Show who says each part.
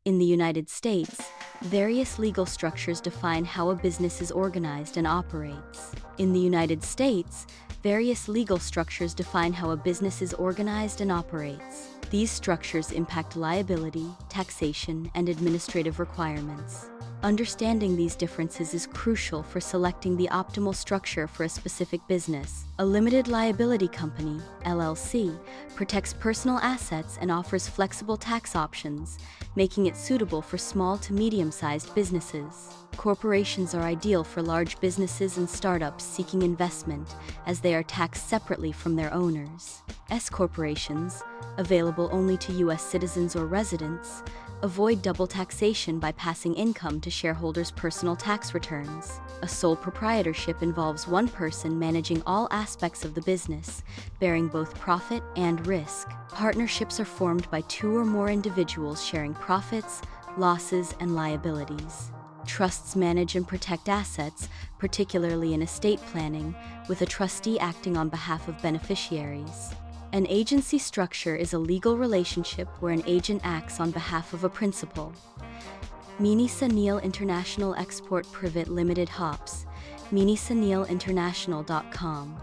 Speaker 1: In the United States, various legal structures define how a business is organized and operates. In the United States, various legal structures define how a business is organized and operates. These structures impact liability, taxation, and administrative requirements. Understanding these differences is crucial for selecting the optimal structure for a specific business. A limited liability company, LLC, protects personal assets and offers flexible tax options, making it suitable for small to medium-sized businesses. Corporations are ideal for large businesses and startups seeking investment, as they are taxed separately from their owners. S-corporations, available only to U.S. citizens or residents, avoid double taxation by passing income to shareholders' personal tax returns. A sole proprietorship involves one person managing all aspects of the business, bearing both profit and risk. Partnerships are formed by two or more individuals sharing profits, losses, and liabilities. Trusts manage and protect assets, particularly in estate planning, with a trustee acting on behalf of beneficiaries. An agency structure is a legal relationship where an agent acts on behalf of a principal. Meenysa Neal International Export Privat Limited Hops, meenysanealinternational.com.